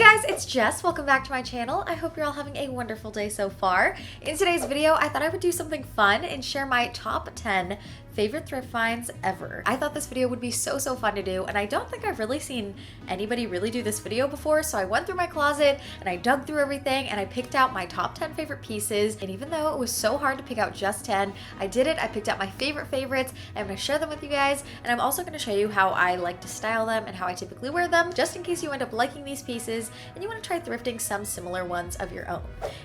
guys, it's Jess. Welcome back to my channel. I hope you're all having a wonderful day so far. In today's video, I thought I would do something fun and share my top 10 favorite thrift finds ever. I thought this video would be so fun to do, and I don't think I've really seen anybody really do this video before, so I went through my closet and I dug through everything and I picked out my top 10 favorite pieces. And even though it was so hard to pick out just 10, I did it. I picked out my favorite favorites. I'm going to share them with you guys, and I'm also going to show you how I like to style them and how I typically wear them, just in case you end up liking these pieces and you want to try thrifting some similar ones of your own.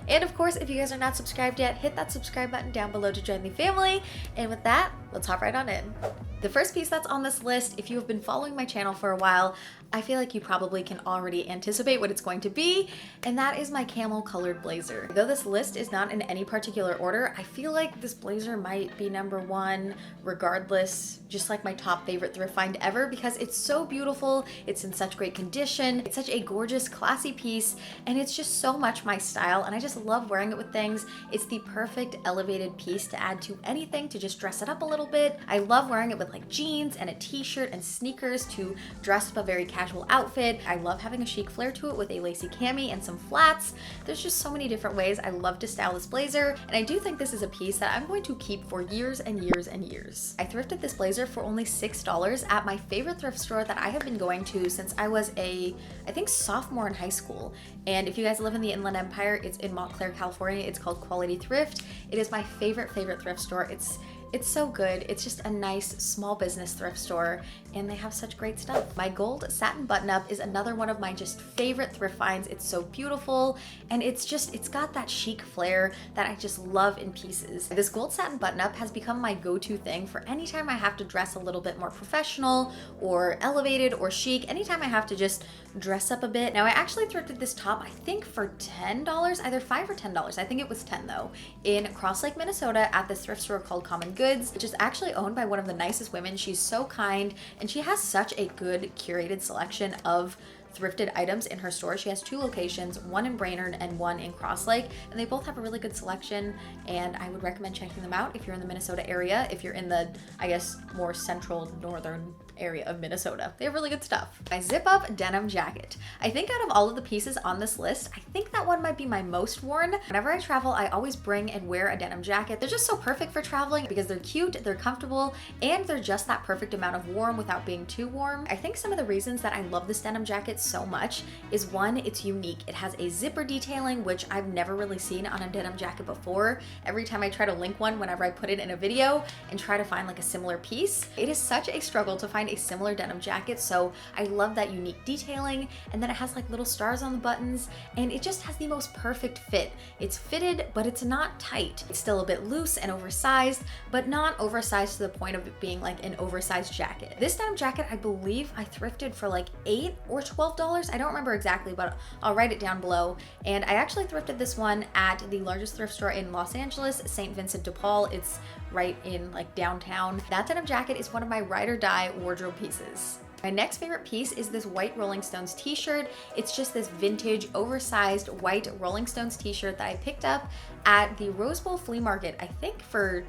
And of course, if you guys are not subscribed yet, hit that subscribe button down below to join the family. And with that, let's hop right on in. The first piece that's on this list, if you have been following my channel for a while, I feel like you probably can already anticipate what it's going to be, and that is my camel colored blazer. Though this list is not in any particular order, I feel like this blazer might be number one regardless, just like my top favorite thrift find ever, because it's so beautiful, it's in such great condition, it's such a gorgeous, classy piece, and it's just so much my style, and I just love wearing it with things. It's the perfect elevated piece to add to anything, to just dress it up a little bit. I love wearing it with like jeans and a t-shirt and sneakers to dress up a very casual outfit. I love having a chic flair to it with a lacy cami and some flats. There's just so many different ways I love to style this blazer, and I do think this is a piece that I'm going to keep for years and years and years. I thrifted this blazer for only $6 at my favorite thrift store that I have been going to since I was I think sophomore in high school. And if you guys live in the Inland Empire, it's in Montclair, California. It's called Quality Thrift. It is my favorite thrift store. It's so good. It's just a nice small business thrift store, and they have such great stuff. My gold satin button-up is another one of my just favorite thrift finds. It's so beautiful, and it's got that chic flair that I just love in pieces. This gold satin button-up has become my go-to thing for anytime I have to dress a little bit more professional or elevated or chic, anytime I have to just dress up a bit. Now, I actually thrifted this top, I think for $10, either $5 or $10. I think it was 10 though, in Crosslake, Minnesota at this thrift store called Common Goods, which is actually owned by one of the nicest women. She's so kind, and she has such a good curated selection of thrifted items in her store. She has two locations, one in Brainerd and one in Crosslake, and they both have a really good selection, and I would recommend checking them out if you're in the Minnesota area, if you're in the, I guess, more central northern area of Minnesota. They have really good stuff. My zip-up denim jacket. I think out of all of the pieces on this list, I think that one might be my most worn. Whenever I travel, I always bring and wear a denim jacket. They're just so perfect for traveling because they're cute, they're comfortable, and they're just that perfect amount of warm without being too warm. I think some of the reasons that I love this denim jacket so much is, one, it's unique. It has a zipper detailing, which I've never really seen on a denim jacket before. Every time I try to link one whenever I put it in a video and try to find like a similar piece, it is such a struggle to find a similar denim jacket, so I love that unique detailing. And then it has like little stars on the buttons, and it just has the most perfect fit. It's fitted, but it's not tight. It's still a bit loose and oversized, but not oversized to the point of it being like an oversized jacket. This denim jacket, I believe I thrifted for like $8 or $12. I don't remember exactly, but I'll write it down below. And I actually thrifted this one at the largest thrift store in Los Angeles, St. Vincent de Paul. It's right in like downtown. That denim jacket is one of my ride or die wardrobe pieces. My next favorite piece is this white Rolling Stones t-shirt. It's just this vintage, oversized white Rolling Stones t-shirt that I picked up at the Rose Bowl flea market, I think for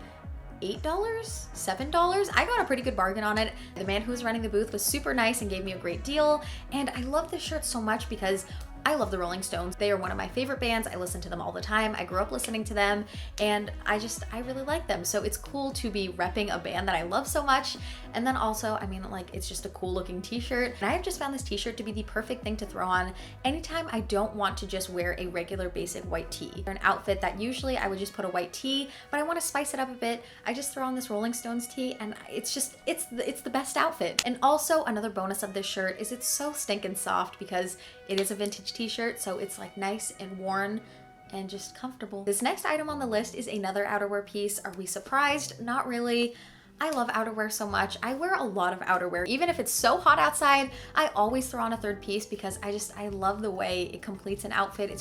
$8, $7. I got a pretty good bargain on it. The man who was running the booth was super nice and gave me a great deal. And I love this shirt so much because I love the Rolling Stones. They are one of my favorite bands. I listen to them all the time. I grew up listening to them, and I really like them. So it's cool to be repping a band that I love so much. And then also, I mean, like, it's just a cool looking t-shirt. And I have just found this t-shirt to be the perfect thing to throw on anytime I don't want to just wear a regular basic white tee. Or an outfit that usually I would just put a white tee, but I want to spice it up a bit. I just throw on this Rolling Stones tee, and it's the best outfit. And also another bonus of this shirt is it's so stinking soft because it is a vintage t-shirt, so it's like nice and worn and just comfortable. This next item on the list is another outerwear piece. Are we surprised? Not really. I love outerwear so much. I wear a lot of outerwear. Even if it's so hot outside, I always throw on a third piece because I love the way it completes an outfit.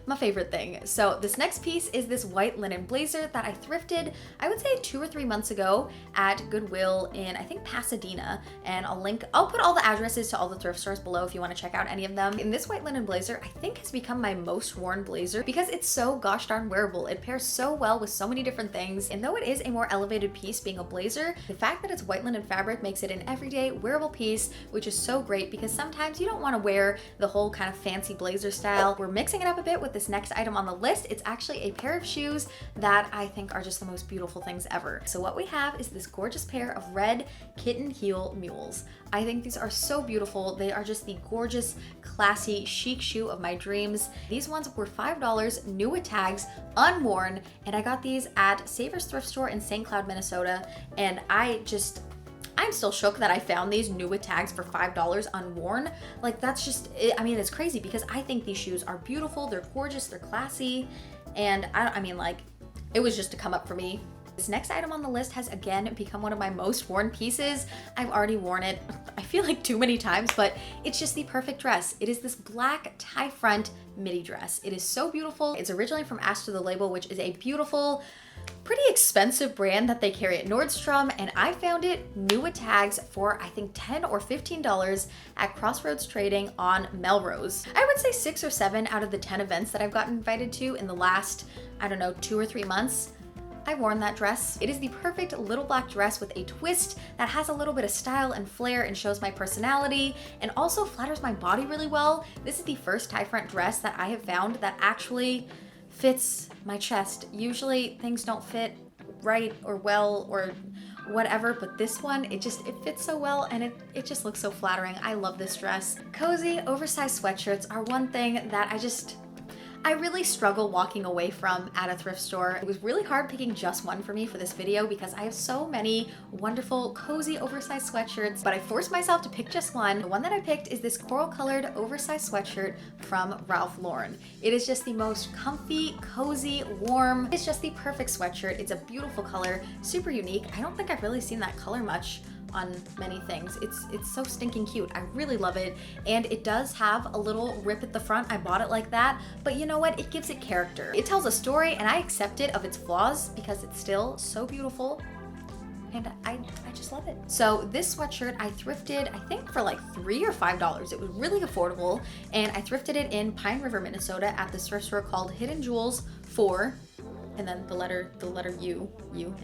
my favorite thing. So this next piece is this white linen blazer that I thrifted, I would say 2 or 3 months ago at Goodwill in, I think, Pasadena. And I'll put all the addresses to all the thrift stores below if you want to check out any of them. And this white linen blazer, I think, has become my most worn blazer because it's so gosh darn wearable. It pairs so well with so many different things. And though it is a more elevated piece being a blazer, the fact that it's white linen fabric makes it an everyday wearable piece, which is so great because sometimes you don't want to wear the whole kind of fancy blazer style. We're mixing it up a bit with this next item on the list. It's actually a pair of shoes that I think are just the most beautiful things ever. So what we have is this gorgeous pair of red kitten heel mules. I think these are so beautiful. They are just the gorgeous, classy, chic shoe of my dreams. These ones were $5, new with tags, unworn, and I got these at Savers Thrift Store in St. Cloud, Minnesota, and I'm still shook that I found these new with tags for $5 unworn. Like, that's just, I mean, it's crazy because I think these shoes are beautiful, they're gorgeous, they're classy, and I mean, like, it was just to come up for me. This next item on the list has again become one of my most worn pieces. I've already worn it, I feel like too many times, but it's just the perfect dress. It is this black tie front midi dress. It is so beautiful. It's originally from Ask to the Label, which is a beautiful, pretty expensive brand that they carry at Nordstrom, and I found it new with tags for I think $10 or $15 at Crossroads Trading on Melrose. I would say 6 or 7 out of the 10 events that I've gotten invited to in the last, I don't know, 2 or 3 months, I've worn that dress. It is the perfect little black dress with a twist that has a little bit of style and flair and shows my personality and also flatters my body really well. This is the first tie front dress that I have found that actually fits my chest. Usually things don't fit right or well or whatever, but this one, it fits so well and it just looks so flattering. I love this dress. Cozy, oversized sweatshirts are one thing that I really struggle walking away from at a thrift store. It was really hard picking just one for me for this video because I have so many wonderful, cozy, oversized sweatshirts, but I forced myself to pick just one. The one that I picked is this coral colored oversized sweatshirt from Ralph Lauren. It is just the most comfy, cozy, warm. It's just the perfect sweatshirt. It's a beautiful color, super unique. I don't think I've really seen that color much on many things. It's so stinking cute. I really love it. And it does have a little rip at the front. I bought it like that, but you know what? It gives it character. It tells a story and I accept it of its flaws because it's still so beautiful. And I just love it. So this sweatshirt I thrifted, I think for like $3 or $5. It was really affordable. And I thrifted it in Pine River, Minnesota at this thrift store called Hidden Jewels 4. And then the letter U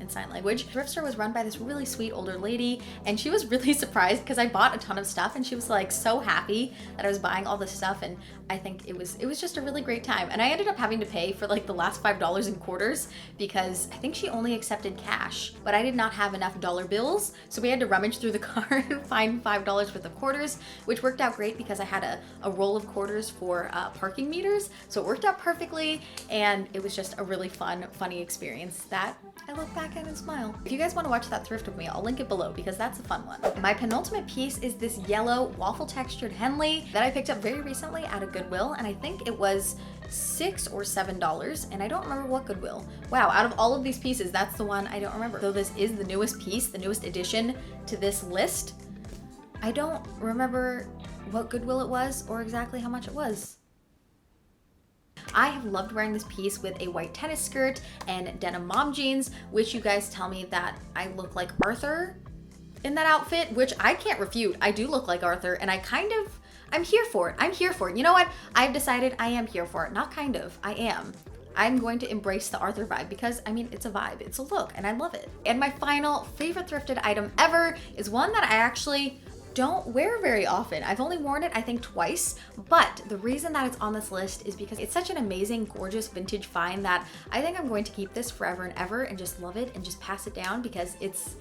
in sign language. The thrift store was run by this really sweet older lady, and she was really surprised because I bought a ton of stuff, and she was like so happy that I was buying all this stuff, and I think it was just a really great time. And I ended up having to pay for like the last $5 in quarters because I think she only accepted cash, but I did not have enough dollar bills, so we had to rummage through the car and find $5 worth of quarters, which worked out great because I had a roll of quarters for parking meters, so it worked out perfectly, and it was just a really funny experience that I look back at and smile. If you guys want to watch that thrift with me, I'll link it below because that's a fun one. My penultimate piece is this yellow waffle textured Henley that I picked up very recently at a Goodwill, and I think it was $6 or $7, and I don't remember what Goodwill. Wow, out of all of these pieces, that's the one I don't remember. Though this is the newest piece, the newest addition to this list, I don't remember what Goodwill it was or exactly how much it was. I have loved wearing this piece with a white tennis skirt and denim mom jeans, which you guys tell me that I look like Arthur in that outfit, which I can't refute. I do look like Arthur, and I'm here for it. I'm here for it. You know what? I've decided I am here for it. Not kind of, I am. I'm going to embrace the Arthur vibe because, I mean, it's a vibe, it's a look, and I love it. And my final favorite thrifted item ever is one that I actually don't wear very often. I've only worn it, I think, twice, but the reason that it's on this list is because it's such an amazing, gorgeous vintage find that I think I'm going to keep this forever and ever and just love it and just pass it down because it's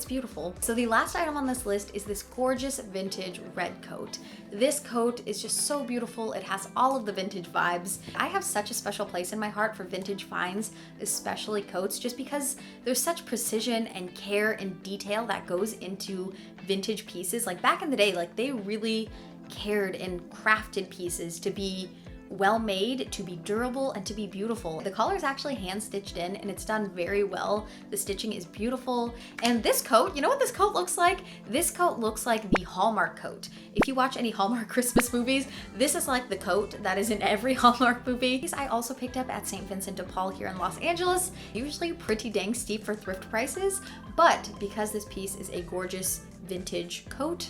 beautiful. So the last item on this list is this gorgeous vintage red coat. This coat is just so beautiful. It has all of the vintage vibes. I have such a special place in my heart for vintage finds, especially coats, just because there's such precision and care and detail that goes into vintage pieces. Like back in the day, like they really cared and crafted pieces to be well made, to be durable, and to be beautiful. The collar is actually hand stitched in and it's done very well. The stitching is beautiful. And this coat, you know what this coat looks like? This coat looks like the Hallmark coat. If you watch any Hallmark Christmas movies, this is like the coat that is in every Hallmark movie. These I also picked up at St. Vincent de Paul here in Los Angeles. Usually pretty dang steep for thrift prices, but because this piece is a gorgeous vintage coat,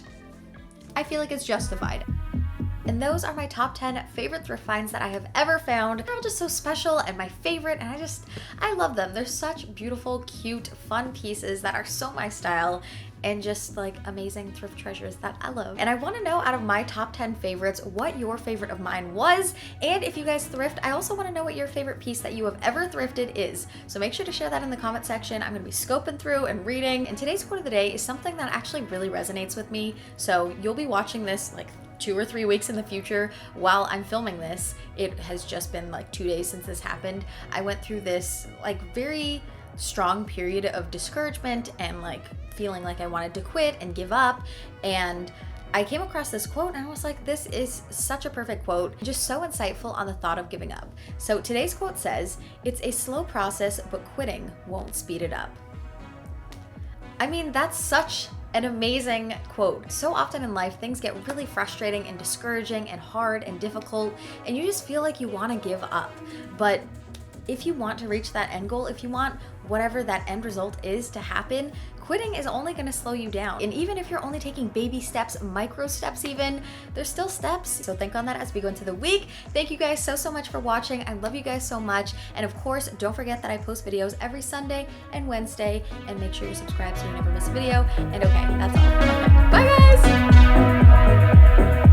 I feel like it's justified. And those are my top 10 favorite thrift finds that I have ever found. They're all just so special and my favorite, and I love them. They're such beautiful, cute, fun pieces that are so my style, and just like amazing thrift treasures that I love. And I want to know, out of my top 10 favorites, what your favorite of mine was. And if you guys thrift, I also want to know what your favorite piece that you have ever thrifted is. So make sure to share that in the comment section. I'm going to be scoping through and reading. And today's quote of the day is something that actually really resonates with me. So you'll be watching this like 2 or 3 weeks in the future while I'm filming this. It has just been like 2 days since this happened. I went through this like very strong period of discouragement and like feeling like I wanted to quit and give up, and I came across this quote and I was like, this is such a perfect quote, just so insightful on the thought of giving up. So today's quote says, "It's a slow process, but quitting won't speed it up." I mean, that's such an amazing quote. So often in life, things get really frustrating and discouraging and hard and difficult, and you just feel like you want to give up. But if you want to reach that end goal, if you want whatever that end result is to happen, quitting is only going to slow you down. And even if you're only taking baby steps, micro steps even, there's still steps. So think on that as we go into the week. Thank you guys so much for watching. I love you guys so much. And of course, don't forget that I post videos every Sunday and Wednesday, and make sure you subscribe so you never miss a video. And okay, that's all. Okay. Bye guys!